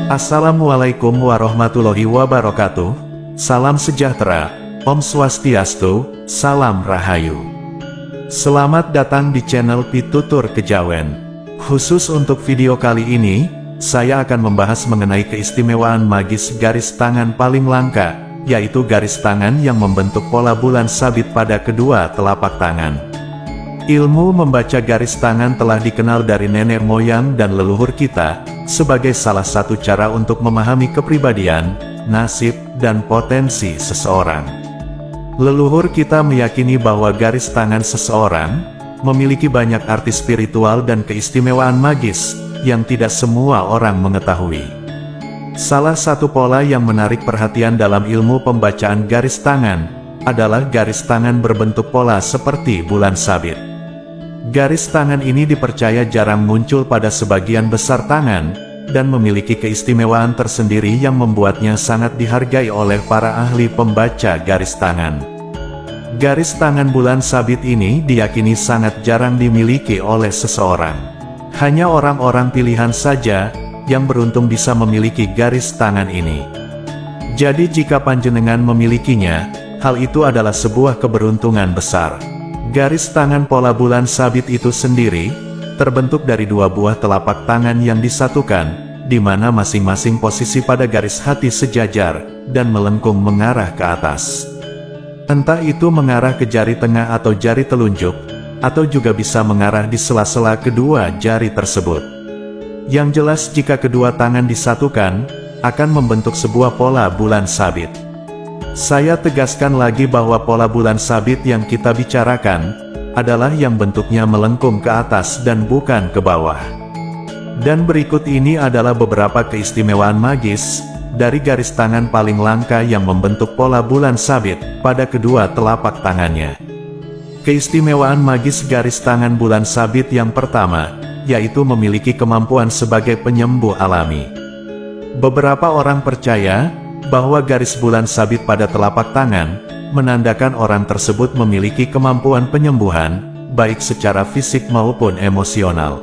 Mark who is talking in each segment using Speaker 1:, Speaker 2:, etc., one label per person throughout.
Speaker 1: Assalamualaikum warahmatullahi wabarakatuh. Salam sejahtera, Om Swastiastu, Salam Rahayu. Selamat datang di channel Pitutur Kejawen. Khusus untuk video kali ini, saya akan membahas mengenai keistimewaan magis garis tangan paling langka, yaitu garis tangan yang membentuk pola bulan sabit pada kedua telapak tangan. Ilmu membaca garis tangan telah dikenal dari nenek moyang dan leluhur kita, sebagai salah satu cara untuk memahami kepribadian, nasib, dan potensi seseorang. Leluhur kita meyakini bahwa garis tangan seseorang memiliki banyak arti spiritual dan keistimewaan magis, yang tidak semua orang mengetahui. Salah satu pola yang menarik perhatian dalam ilmu pembacaan garis tangan, adalah garis tangan berbentuk pola seperti bulan sabit. Garis tangan ini dipercaya jarang muncul pada sebagian besar tangan, dan memiliki keistimewaan tersendiri yang membuatnya sangat dihargai oleh para ahli pembaca garis tangan. Garis tangan bulan sabit ini diyakini sangat jarang dimiliki oleh seseorang. Hanya orang-orang pilihan saja, yang beruntung bisa memiliki garis tangan ini. Jadi jika panjenengan memilikinya, hal itu adalah sebuah keberuntungan besar. Garis tangan pola bulan sabit itu sendiri, terbentuk dari dua buah telapak tangan yang disatukan, di mana masing-masing posisi pada garis hati sejajar, dan melengkung mengarah ke atas. Entah itu mengarah ke jari tengah atau jari telunjuk, atau juga bisa mengarah di sela-sela kedua jari tersebut. Yang jelas jika kedua tangan disatukan, akan membentuk sebuah pola bulan sabit. Saya tegaskan lagi bahwa pola bulan sabit yang kita bicarakan, adalah yang bentuknya melengkung ke atas dan bukan ke bawah. Dan berikut ini adalah beberapa keistimewaan magis, dari garis tangan paling langka yang membentuk pola bulan sabit, pada kedua telapak tangannya. Keistimewaan magis garis tangan bulan sabit yang pertama, yaitu memiliki kemampuan sebagai penyembuh alami. Beberapa orang percaya, bahwa garis bulan sabit pada telapak tangan, menandakan orang tersebut memiliki kemampuan penyembuhan, baik secara fisik maupun emosional.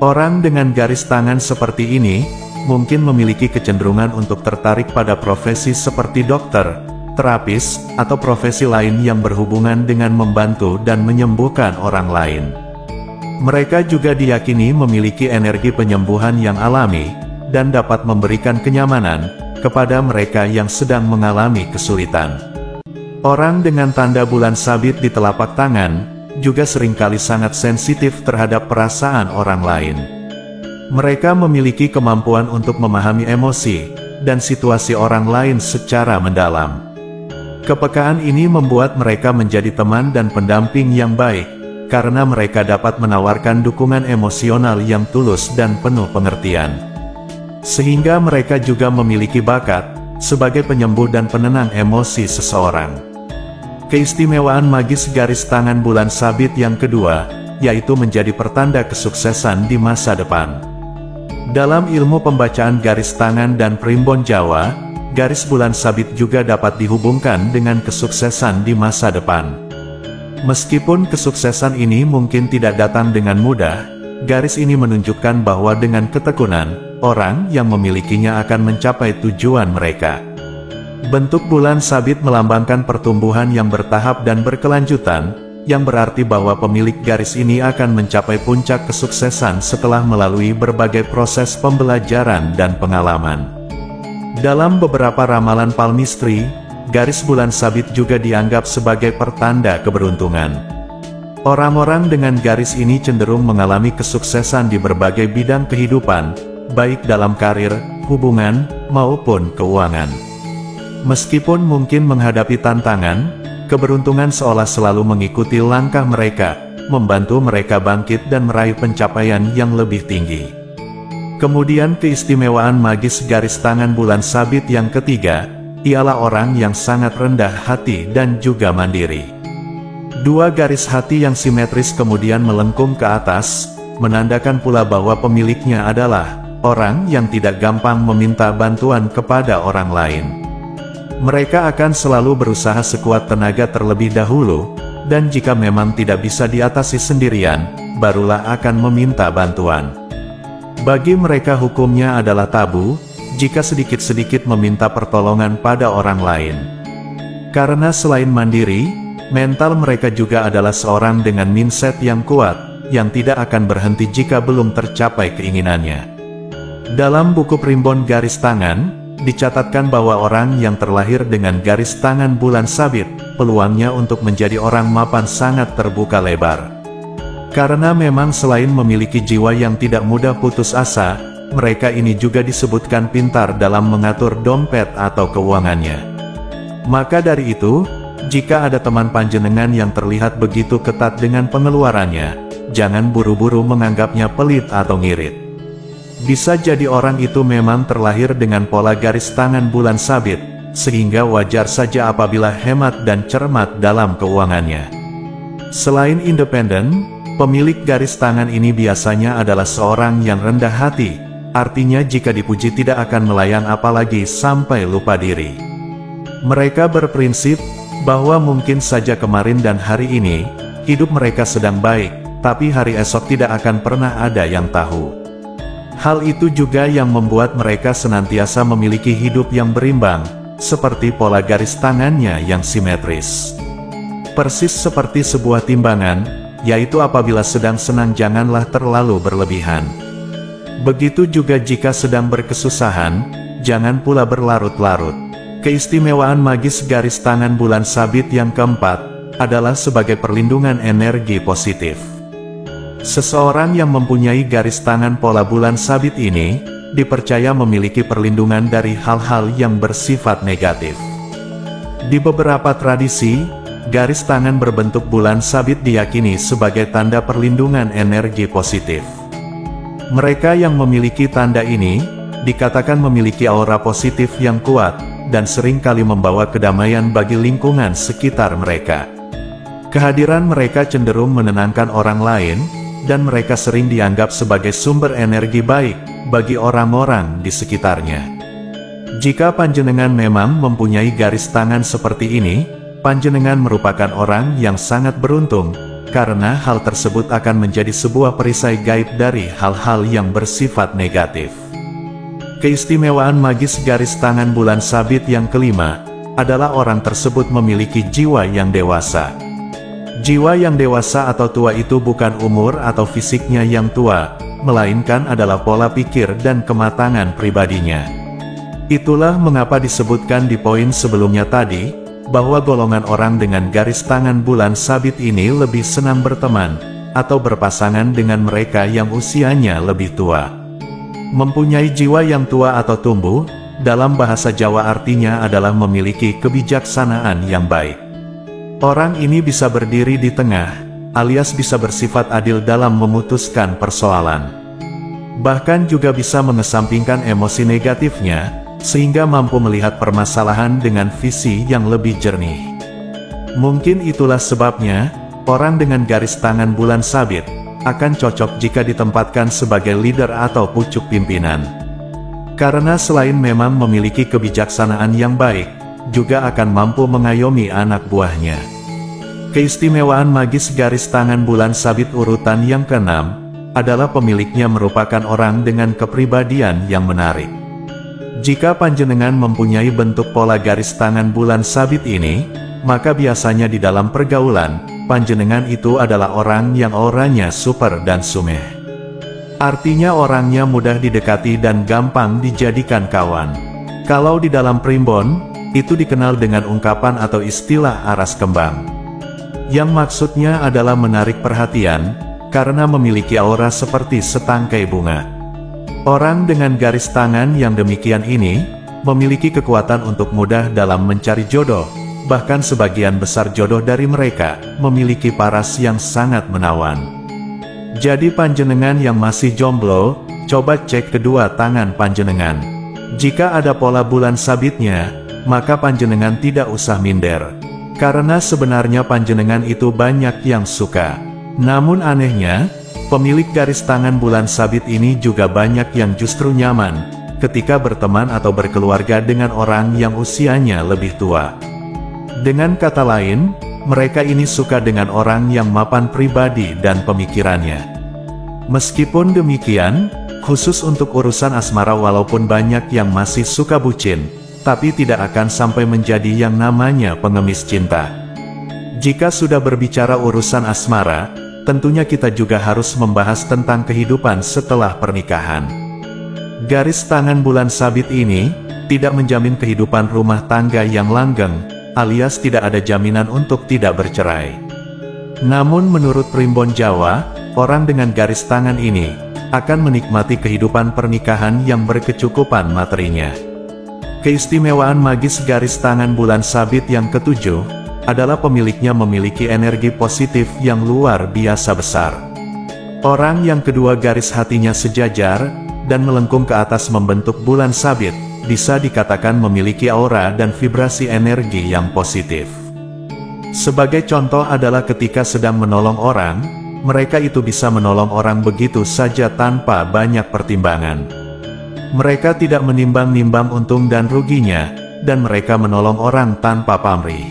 Speaker 1: Orang dengan garis tangan seperti ini, mungkin memiliki kecenderungan untuk tertarik pada profesi seperti dokter, terapis, atau profesi lain yang berhubungan dengan membantu dan menyembuhkan orang lain. Mereka juga diyakini memiliki energi penyembuhan yang alami, dan dapat memberikan kenyamanan kepada mereka yang sedang mengalami kesulitan. Orang dengan tanda bulan sabit di telapak tangan, juga seringkali sangat sensitif terhadap perasaan orang lain. Mereka memiliki kemampuan untuk memahami emosi, dan situasi orang lain secara mendalam. Kepekaan ini membuat mereka menjadi teman dan pendamping yang baik, karena mereka dapat menawarkan dukungan emosional yang tulus dan penuh pengertian. Sehingga mereka juga memiliki bakat, sebagai penyembuh dan penenang emosi seseorang. Keistimewaan magis garis tangan bulan sabit yang kedua, yaitu menjadi pertanda kesuksesan di masa depan. Dalam ilmu pembacaan garis tangan dan primbon Jawa, garis bulan sabit juga dapat dihubungkan dengan kesuksesan di masa depan. Meskipun kesuksesan ini mungkin tidak datang dengan mudah, garis ini menunjukkan bahwa dengan ketekunan, orang yang memilikinya akan mencapai tujuan mereka. Bentuk bulan sabit melambangkan pertumbuhan yang bertahap dan berkelanjutan, yang berarti bahwa pemilik garis ini akan mencapai puncak kesuksesan setelah melalui berbagai proses pembelajaran dan pengalaman. Dalam beberapa ramalan palmistry, garis bulan sabit juga dianggap sebagai pertanda keberuntungan. Orang-orang dengan garis ini cenderung mengalami kesuksesan di berbagai bidang kehidupan, baik dalam karir, hubungan, maupun keuangan. Meskipun mungkin menghadapi tantangan, keberuntungan seolah selalu mengikuti langkah mereka, membantu mereka bangkit dan meraih pencapaian yang lebih tinggi. Kemudian keistimewaan magis garis tangan bulan sabit yang ketiga, ialah orang yang sangat rendah hati dan juga mandiri. Dua garis hati yang simetris kemudian melengkung ke atas, menandakan pula bahwa pemiliknya adalah orang yang tidak gampang meminta bantuan kepada orang lain. Mereka akan selalu berusaha sekuat tenaga terlebih dahulu, dan jika memang tidak bisa diatasi sendirian, barulah akan meminta bantuan. Bagi mereka hukumnya adalah tabu, jika sedikit-sedikit meminta pertolongan pada orang lain. Karena selain mandiri, mental mereka juga adalah seorang dengan mindset yang kuat, yang tidak akan berhenti jika belum tercapai keinginannya. Dalam buku Primbon Garis Tangan, dicatatkan bahwa orang yang terlahir dengan garis tangan bulan sabit, peluangnya untuk menjadi orang mapan sangat terbuka lebar. Karena memang selain memiliki jiwa yang tidak mudah putus asa, mereka ini juga disebutkan pintar dalam mengatur dompet atau keuangannya. Maka dari itu, jika ada teman panjenengan yang terlihat begitu ketat dengan pengeluarannya, jangan buru-buru menganggapnya pelit atau ngirit. Bisa jadi orang itu memang terlahir dengan pola garis tangan bulan sabit, sehingga wajar saja apabila hemat dan cermat dalam keuangannya. Selain independen, pemilik garis tangan ini biasanya adalah seorang yang rendah hati, artinya jika dipuji tidak akan melayang apalagi sampai lupa diri. Mereka berprinsip bahwa mungkin saja kemarin dan hari ini, hidup mereka sedang baik, tapi hari esok tidak akan pernah ada yang tahu. Hal itu juga yang membuat mereka senantiasa memiliki hidup yang berimbang, seperti pola garis tangannya yang simetris. Persis seperti sebuah timbangan, yaitu apabila sedang senang janganlah terlalu berlebihan. Begitu juga jika sedang berkesusahan, jangan pula berlarut-larut. Keistimewaan magis garis tangan bulan sabit yang keempat, adalah sebagai perlindungan energi positif. Seseorang yang mempunyai garis tangan pola bulan sabit ini, dipercaya memiliki perlindungan dari hal-hal yang bersifat negatif. Di beberapa tradisi, garis tangan berbentuk bulan sabit diyakini sebagai tanda perlindungan energi positif. Mereka yang memiliki tanda ini, dikatakan memiliki aura positif yang kuat, dan sering kali membawa kedamaian bagi lingkungan sekitar mereka. Kehadiran mereka cenderung menenangkan orang lain, dan mereka sering dianggap sebagai sumber energi baik bagi orang-orang di sekitarnya. Jika panjenengan memang mempunyai garis tangan seperti ini, panjenengan merupakan orang yang sangat beruntung, karena hal tersebut akan menjadi sebuah perisai gaib dari hal-hal yang bersifat negatif. Keistimewaan magis garis tangan bulan sabit yang kelima, adalah orang tersebut memiliki jiwa yang dewasa. Jiwa yang dewasa atau tua itu bukan umur atau fisiknya yang tua, melainkan adalah pola pikir dan kematangan pribadinya. Itulah mengapa disebutkan di poin sebelumnya tadi, bahwa golongan orang dengan garis tangan bulan sabit ini lebih senang berteman, atau berpasangan dengan mereka yang usianya lebih tua. Mempunyai jiwa yang tua atau tumbuh, dalam bahasa Jawa artinya adalah memiliki kebijaksanaan yang baik. Orang ini bisa berdiri di tengah, alias bisa bersifat adil dalam memutuskan persoalan. Bahkan juga bisa mengesampingkan emosi negatifnya, sehingga mampu melihat permasalahan dengan visi yang lebih jernih. Mungkin itulah sebabnya, orang dengan garis tangan bulan sabit, akan cocok jika ditempatkan sebagai leader atau pucuk pimpinan. Karena selain memang memiliki kebijaksanaan yang baik, juga akan mampu mengayomi anak buahnya. Keistimewaan magis garis tangan bulan sabit urutan yang keenam, adalah pemiliknya merupakan orang dengan kepribadian yang menarik. Jika panjenengan mempunyai bentuk pola garis tangan bulan sabit ini, maka biasanya di dalam pergaulan, panjenengan itu adalah orang yang auranya super dan sumeh. Artinya orangnya mudah didekati dan gampang dijadikan kawan. Kalau di dalam primbon, itu dikenal dengan ungkapan atau istilah aras kembang. Yang maksudnya adalah menarik perhatian, karena memiliki aura seperti setangkai bunga. Orang dengan garis tangan yang demikian ini, memiliki kekuatan untuk mudah dalam mencari jodoh, bahkan sebagian besar jodoh dari mereka, memiliki paras yang sangat menawan. Jadi panjenengan yang masih jomblo, coba cek kedua tangan panjenengan. Jika ada pola bulan sabitnya, maka panjenengan tidak usah minder. Karena sebenarnya panjenengan itu banyak yang suka. Namun anehnya, pemilik garis tangan bulan sabit ini juga banyak yang justru nyaman, ketika berteman atau berkeluarga dengan orang yang usianya lebih tua. Dengan kata lain, mereka ini suka dengan orang yang mapan pribadi dan pemikirannya. Meskipun demikian, Khusus untuk urusan asmara, walaupun banyak yang masih suka bucin, tapi tidak akan sampai menjadi yang namanya pengemis cinta. Jika sudah berbicara urusan asmara, tentunya kita juga harus membahas tentang kehidupan setelah pernikahan. Garis tangan bulan sabit ini tidak menjamin kehidupan rumah tangga yang langgeng, alias tidak ada jaminan untuk tidak bercerai. Namun menurut primbon Jawa, orang dengan garis tangan ini akan menikmati kehidupan pernikahan yang berkecukupan materinya. Keistimewaan magis garis tangan bulan sabit yang ketujuh adalah pemiliknya memiliki energi positif yang luar biasa besar. Orang yang kedua garis hatinya sejajar dan melengkung ke atas membentuk bulan sabit, bisa dikatakan memiliki aura dan vibrasi energi yang positif. Sebagai contoh adalah ketika sedang menolong orang, mereka itu bisa menolong orang begitu saja tanpa banyak pertimbangan. Mereka tidak menimbang-nimbang untung dan ruginya, dan mereka menolong orang tanpa pamrih.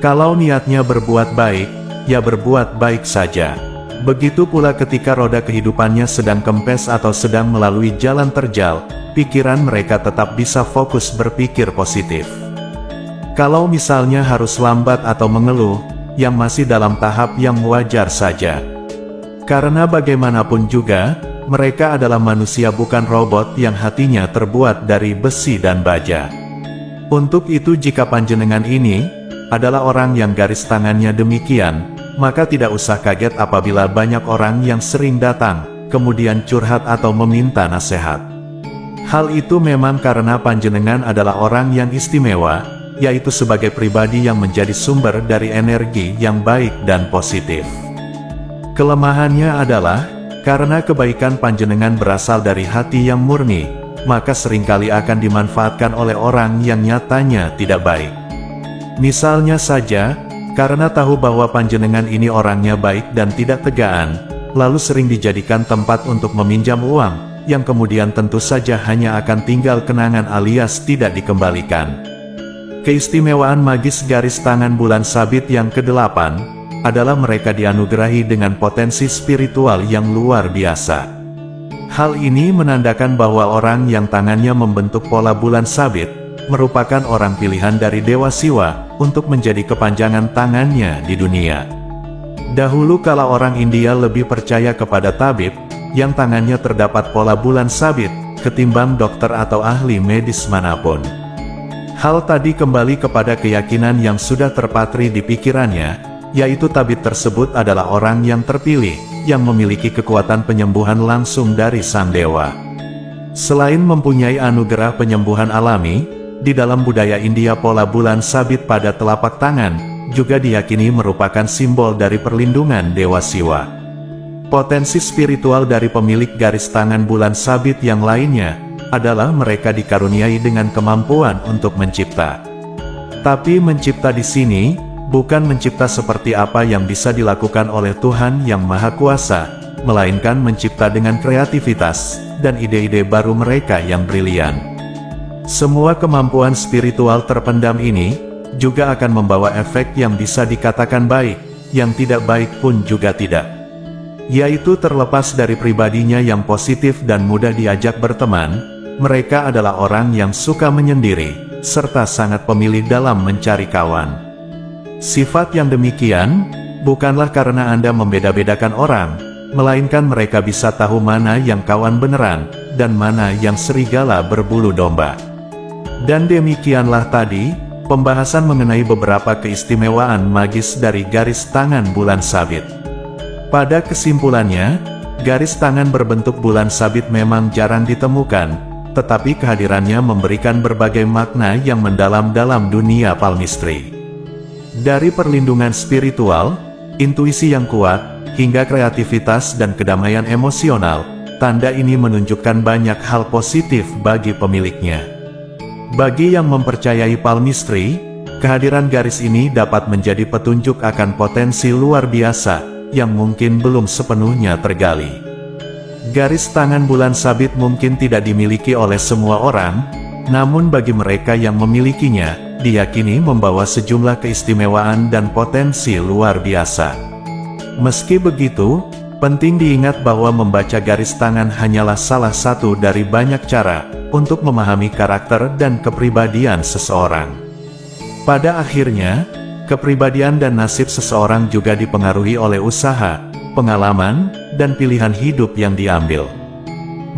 Speaker 1: Kalau niatnya berbuat baik, ya berbuat baik saja. Begitu pula ketika roda kehidupannya sedang kempes atau sedang melalui jalan terjal, pikiran mereka tetap bisa fokus berpikir positif. Kalau misalnya harus lambat atau mengeluh, yang masih dalam tahap yang wajar saja. Karena bagaimanapun juga, mereka adalah manusia bukan robot yang hatinya terbuat dari besi dan baja. Untuk itu jika panjenengan ini adalah orang yang garis tangannya demikian, maka tidak usah kaget apabila banyak orang yang sering datang, kemudian curhat atau meminta nasihat. Hal itu memang karena panjenengan adalah orang yang istimewa, yaitu sebagai pribadi yang menjadi sumber dari energi yang baik dan positif. Kelemahannya adalah, karena kebaikan panjenengan berasal dari hati yang murni, maka seringkali akan dimanfaatkan oleh orang yang nyatanya tidak baik. Misalnya saja, karena tahu bahwa panjenengan ini orangnya baik dan tidak tegaan, lalu sering dijadikan tempat untuk meminjam uang, yang kemudian tentu saja hanya akan tinggal kenangan alias tidak dikembalikan. Keistimewaan magis garis tangan bulan sabit yang ke-8 adalah mereka dianugerahi dengan potensi spiritual yang luar biasa. Hal ini menandakan bahwa orang yang tangannya membentuk pola bulan sabit merupakan orang pilihan dari Dewa Siwa untuk menjadi kepanjangan tangannya di dunia. Dahulu kala orang India lebih percaya kepada tabib yang tangannya terdapat pola bulan sabit ketimbang dokter atau ahli medis manapun. Hal tadi kembali kepada keyakinan yang sudah terpatri di pikirannya, yaitu tabib tersebut adalah orang yang terpilih, yang memiliki kekuatan penyembuhan langsung dari sang dewa. Selain mempunyai anugerah penyembuhan alami, di dalam budaya India pola bulan sabit pada telapak tangan juga diyakini merupakan simbol dari perlindungan Dewa Siwa. Potensi spiritual dari pemilik garis tangan bulan sabit yang lainnya adalah mereka dikaruniai dengan kemampuan untuk mencipta. Tapi mencipta di sini bukan mencipta seperti apa yang bisa dilakukan oleh Tuhan yang Maha Kuasa, melainkan mencipta dengan kreativitas dan ide-ide baru mereka yang brilian. Semua kemampuan spiritual terpendam ini juga akan membawa efek yang bisa dikatakan baik, yang tidak baik pun juga tidak. Yaitu terlepas dari pribadinya yang positif dan mudah diajak berteman, mereka adalah orang yang suka menyendiri, serta sangat pemilih dalam mencari kawan. Sifat yang demikian, bukanlah karena Anda membeda-bedakan orang, melainkan mereka bisa tahu mana yang kawan beneran, dan mana yang serigala berbulu domba. Dan demikianlah tadi, pembahasan mengenai beberapa keistimewaan magis dari garis tangan bulan sabit. Pada kesimpulannya, garis tangan berbentuk bulan sabit memang jarang ditemukan, tetapi kehadirannya memberikan berbagai makna yang mendalam dalam dunia palmistry. Dari perlindungan spiritual, intuisi yang kuat, hingga kreativitas dan kedamaian emosional, tanda ini menunjukkan banyak hal positif bagi pemiliknya. Bagi yang mempercayai palmistry, kehadiran garis ini dapat menjadi petunjuk akan potensi luar biasa yang mungkin belum sepenuhnya tergali. Garis tangan bulan sabit mungkin tidak dimiliki oleh semua orang, namun bagi mereka yang memilikinya, diyakini membawa sejumlah keistimewaan dan potensi luar biasa. Meski begitu, Penting diingat bahwa membaca garis tangan hanyalah salah satu dari banyak cara untuk memahami karakter dan kepribadian seseorang. Pada akhirnya, kepribadian dan nasib seseorang juga dipengaruhi oleh usaha, pengalaman, dan pilihan hidup yang diambil.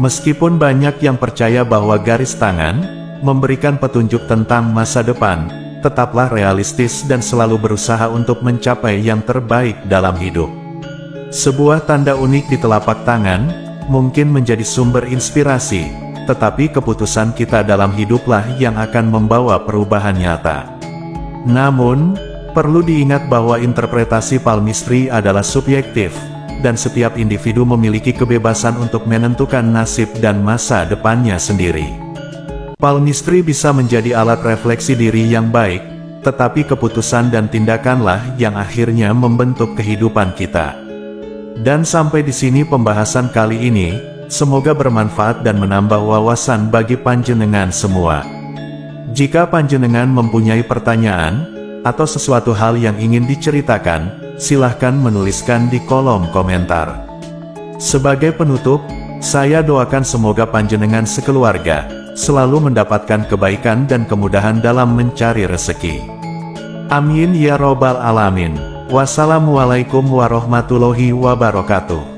Speaker 1: Meskipun banyak yang percaya bahwa garis tangan memberikan petunjuk tentang masa depan, tetaplah realistis dan selalu berusaha untuk mencapai yang terbaik dalam hidup. Sebuah tanda unik di telapak tangan mungkin menjadi sumber inspirasi, tetapi keputusan kita dalam hiduplah yang akan membawa perubahan nyata. Namun, perlu diingat bahwa interpretasi palmistry adalah subjektif, dan setiap individu memiliki kebebasan untuk menentukan nasib dan masa depannya sendiri. Palmistry bisa menjadi alat refleksi diri yang baik, tetapi keputusan dan tindakanlah yang akhirnya membentuk kehidupan kita. Dan sampai di sini pembahasan kali ini, semoga bermanfaat dan menambah wawasan bagi panjenengan semua. Jika panjenengan mempunyai pertanyaan, atau sesuatu hal yang ingin diceritakan, silahkan menuliskan di kolom komentar. Sebagai penutup, saya doakan semoga panjenengan sekeluarga selalu mendapatkan kebaikan dan kemudahan dalam mencari rezeki. Amin ya robbal alamin. Wassalamualaikum warahmatullahi wabarakatuh.